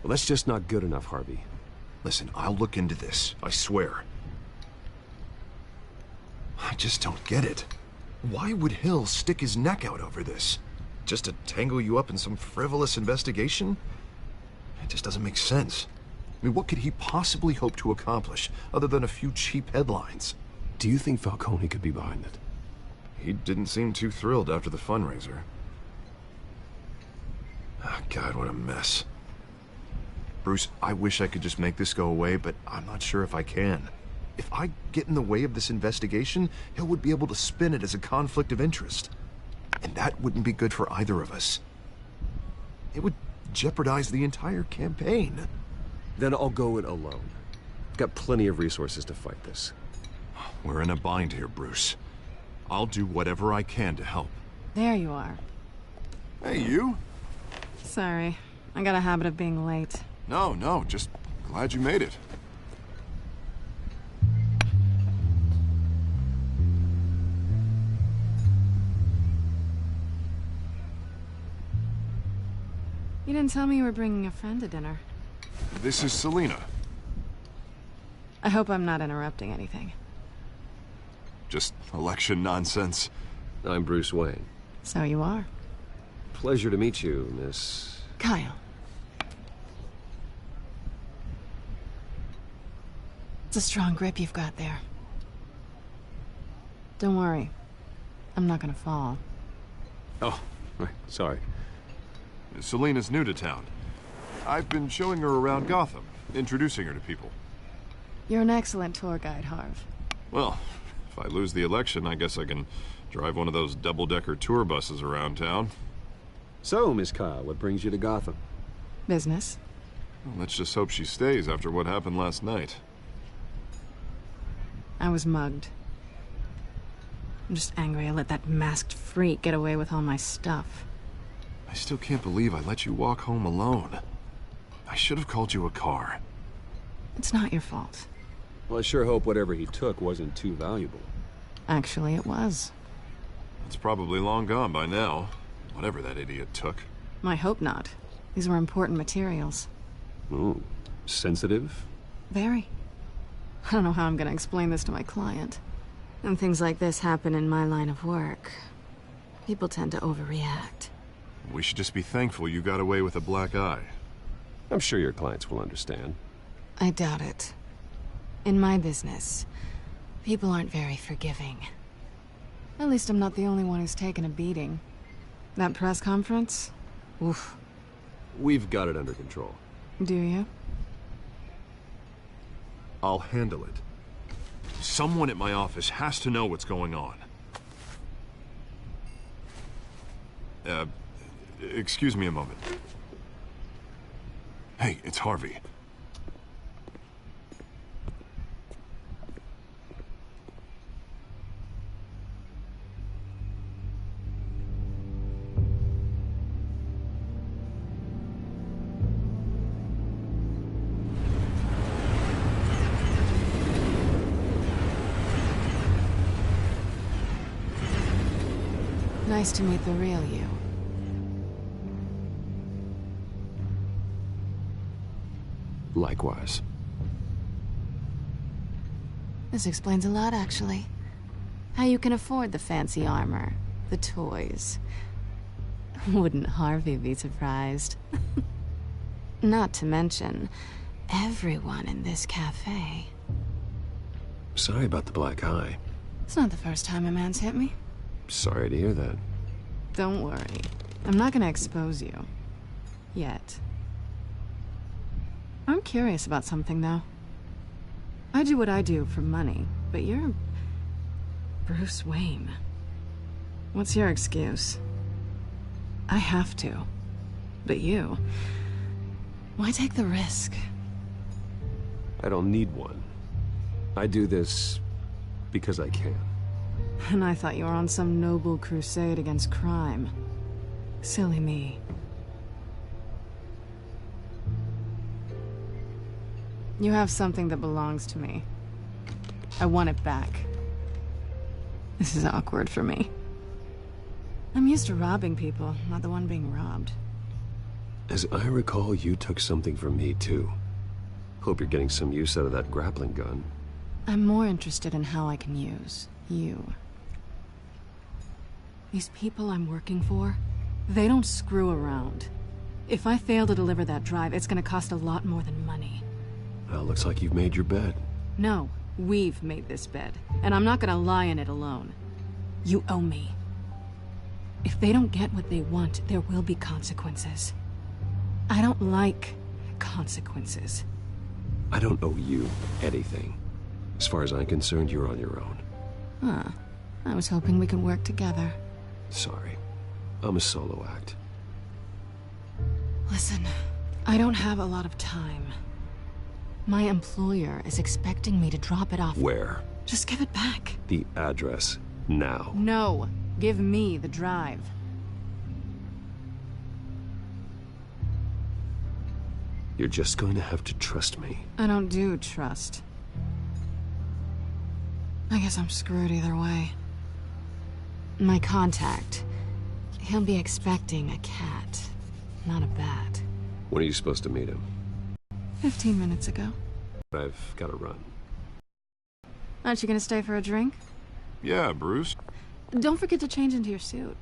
H: Well, that's just not good enough, Harvey.
I: Listen, I'll look into this. I swear. I just don't get it. Why would Hill stick his neck out over this? Just to tangle you up in some frivolous investigation? It just doesn't make sense. I mean, what could he possibly hope to accomplish other than a few cheap headlines?
H: Do you think Falcone could be behind it?
I: He didn't seem too thrilled after the fundraiser. Oh, God, what a mess. Bruce, I wish I could just make this go away, but I'm not sure if I can. If I get in the way of this investigation, Hill would be able to spin it as a conflict of interest. And that wouldn't be good for either of us. It would jeopardize the entire campaign.
H: Then I'll go it alone. I've got plenty of resources to fight this.
I: We're in a bind here, Bruce. I'll do whatever I can to help.
D: There you are.
I: Hey, you?
D: Sorry. I got a habit of being late.
I: No, just glad you made it.
D: You didn't tell me you were bringing a friend to dinner.
I: This is Selina.
D: I hope I'm not interrupting anything.
I: Just election nonsense.
H: I'm Bruce Wayne.
D: So you are.
H: Pleasure to meet you, Miss...
D: Kyle. It's a strong grip you've got there. Don't worry. I'm not gonna fall.
H: Oh, right, sorry.
I: Selina's new to town. I've been showing her around Gotham, introducing her to people.
D: You're an excellent tour guide, Harv.
I: Well, if I lose the election, I guess I can drive one of those double-decker tour buses around town.
H: So, Miss Kyle, what brings you to Gotham?
D: Business.
I: Well, let's just hope she stays after what happened last night.
D: I was mugged. I'm just angry I let that masked freak get away with all my stuff.
I: I still can't believe I let you walk home alone. I should have called you a car.
D: It's not your fault.
H: Well, I sure hope whatever he took wasn't too valuable.
D: Actually, it was.
I: It's probably long gone by now. Whatever that idiot took.
D: I hope not. These were important materials.
H: Ooh, sensitive?
D: Very. I don't know how I'm gonna explain this to my client. When things like this happen in my line of work, people tend to overreact.
I: We should just be thankful you got away with a black eye.
H: I'm sure your clients will understand.
D: I doubt it. In my business, people aren't very forgiving. At least I'm not the only one who's taken a beating. That press conference? Oof.
H: We've got it under control.
D: Do you?
I: I'll handle it. Someone at my office has to know what's going on. Excuse me a moment. Hey, it's Harvey.
D: Nice to meet the real you.
H: Likewise.
D: This explains a lot, actually. How you can afford the fancy armor, the toys. Wouldn't Harvey be surprised? Not to mention, everyone in this cafe.
H: Sorry about the black eye.
D: It's not the first time a man's hit me.
H: Sorry to hear that.
D: Don't worry. I'm not gonna expose you. Yet. I'm curious about something, though. I do what I do for money, but you're Bruce Wayne. What's your excuse? I have to. But you... why take the risk?
H: I don't need one. I do this because I can.
D: And I thought you were on some noble crusade against crime. Silly me. You have something that belongs to me. I want it back. This is awkward for me. I'm used to robbing people, not the one being robbed.
H: As I recall, you took something from me, too. Hope you're getting some use out of that grappling gun.
D: I'm more interested in how I can use you. These people I'm working for, they don't screw around. If I fail to deliver that drive, it's gonna cost a lot more than money.
H: Well, looks like you've made your bed.
D: No, we've made this bed, and I'm not gonna lie in it alone. You owe me. If they don't get what they want, there will be consequences. I don't like consequences.
H: I don't owe you anything. As far as I'm concerned, you're on your own.
D: Huh. I was hoping we could work together.
H: Sorry. I'm a solo act.
D: Listen, I don't have a lot of time. My employer is expecting me to drop it off.
H: Where?
D: Just give it back.
H: The address. Now.
D: No. Give me the drive.
H: You're just going to have to trust me.
D: I don't do trust. I guess I'm screwed either way. My contact. He'll be expecting a cat, not a bat.
H: When are you supposed to meet him?
D: 15 minutes ago.
H: I've got to run.
D: Aren't you gonna stay for a drink?
I: Yeah, Bruce.
D: Don't forget to change into your suit.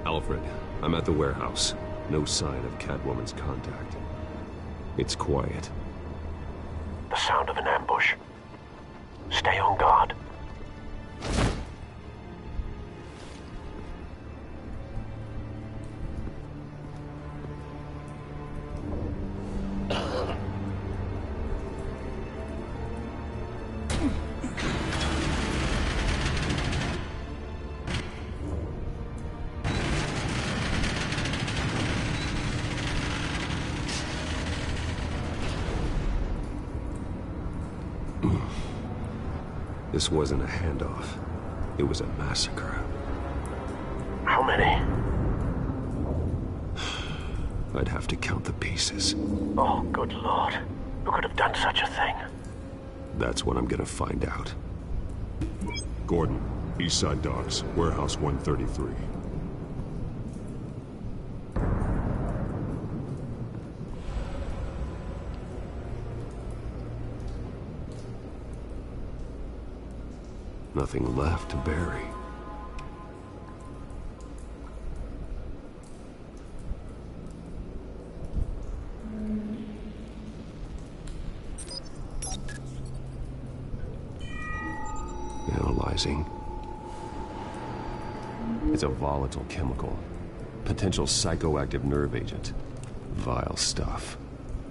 H: Alfred, I'm at the warehouse. No sign of Catwoman's contact. It's quiet.
F: The sound of an ambush. Stay on guard.
H: This wasn't a handoff. It was a massacre.
F: How many?
H: I'd have to count the pieces.
F: Oh, good lord. Who could have done such a thing?
H: That's what I'm gonna find out.
G: Gordon, Eastside Docks, Warehouse 133.
H: Nothing left to bury. Analyzing. It's a volatile chemical. Potential psychoactive nerve agent. Vile stuff.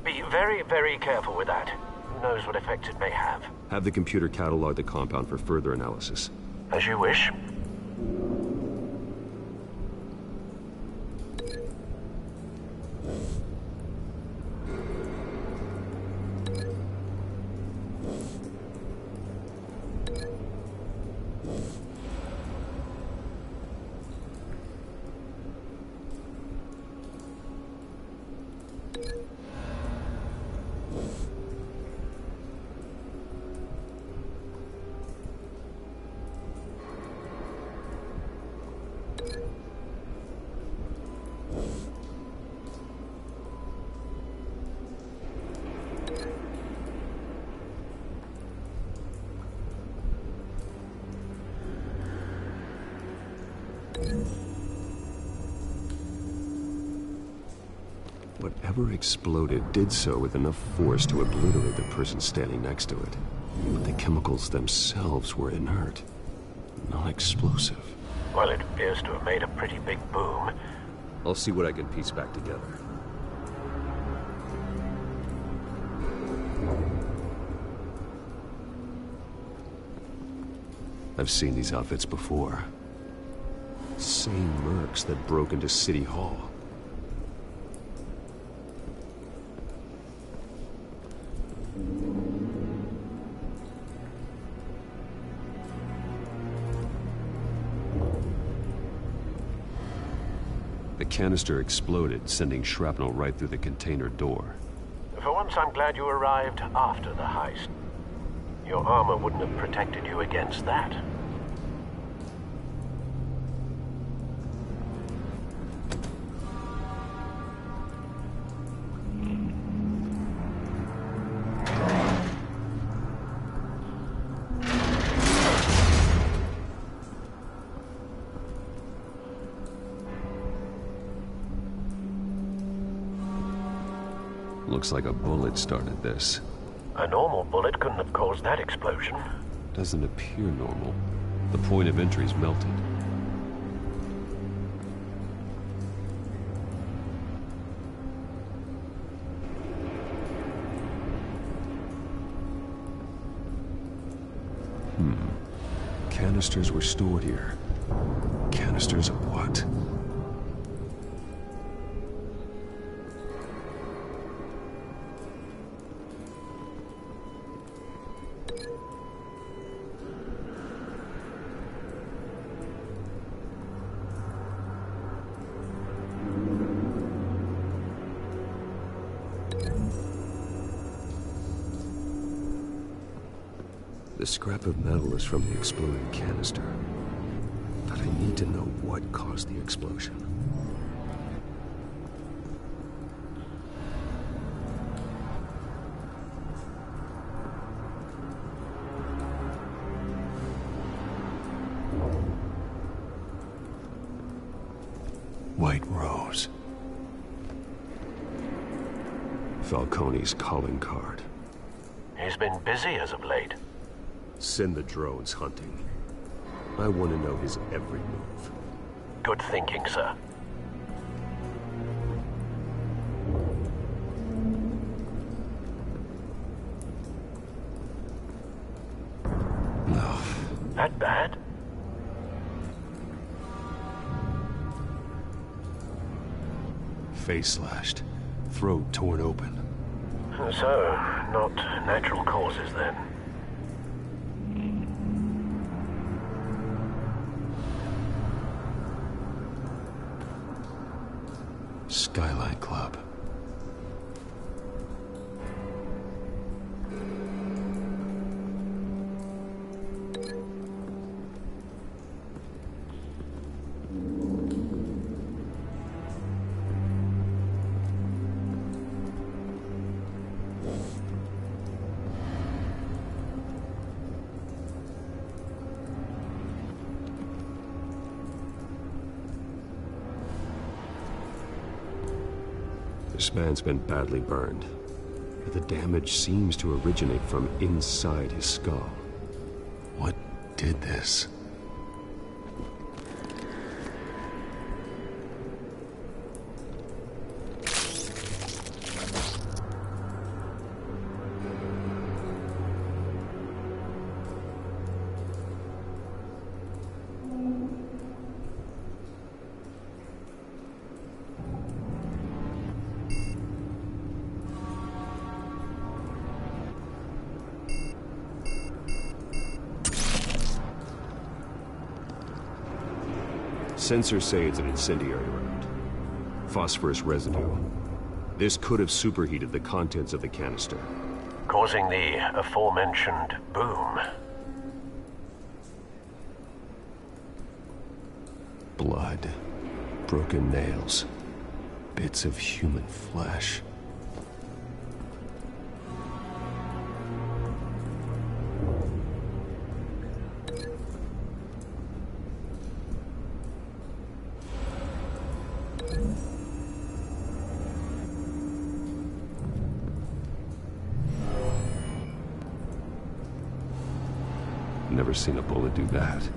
F: Be very, very careful with that. Who knows what effects it may have.
H: Have the computer catalog the compound for further analysis.
F: As you wish.
H: Whatever exploded did so with enough force to obliterate the person standing next to it. But the chemicals themselves were inert, non-explosive.
F: Well, it appears to have made a pretty big boom.
H: I'll see what I can piece back together. I've seen these outfits before. Same mercs that broke into City Hall. The canister exploded, sending shrapnel right through the container door.
F: For once, I'm glad you arrived after the heist. Your armor wouldn't have protected you against that.
H: Looks like a bullet started this.
F: A normal bullet couldn't have caused that explosion.
H: Doesn't appear normal. The point of entry's melted. Canisters were stored here. Canisters of what? The scrap of metal is from the exploding canister. But I need to know what caused the explosion. White Rose. Falcone's calling card.
F: He's been busy as of late.
H: Send the drones hunting. I want to know his every move.
F: Good thinking, sir.
H: No.
F: That bad?
H: Face slashed. Throat torn open.
F: So, not natural causes then. Skylight Club. This man's been badly burned, but the damage seems to originate from inside his skull. What did this? Sensors say it's an incendiary round. Phosphorus residue. This could have superheated the contents of the canister,
R: causing the aforementioned boom.
F: Blood, broken nails, bits of human flesh. Never seen a bullet do that.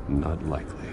F: Not likely.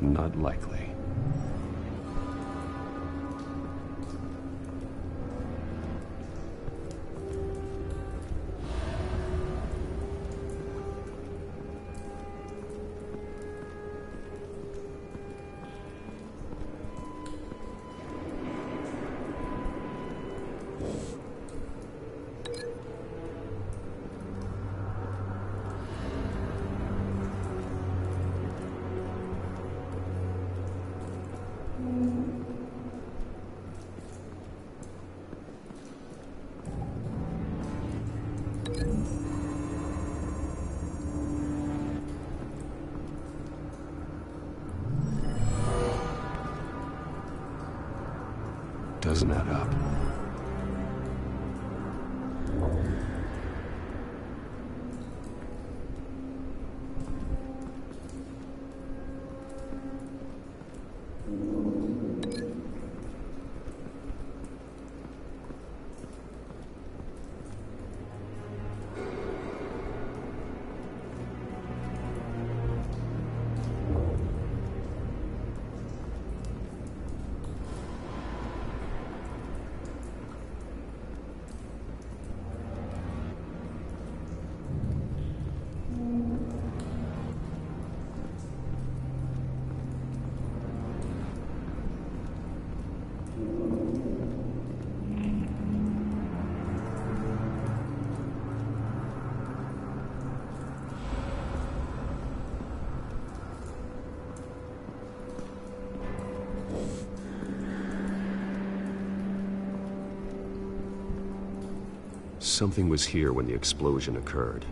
F: Not likely.
H: doesn't add up. Something was here when the explosion occurred.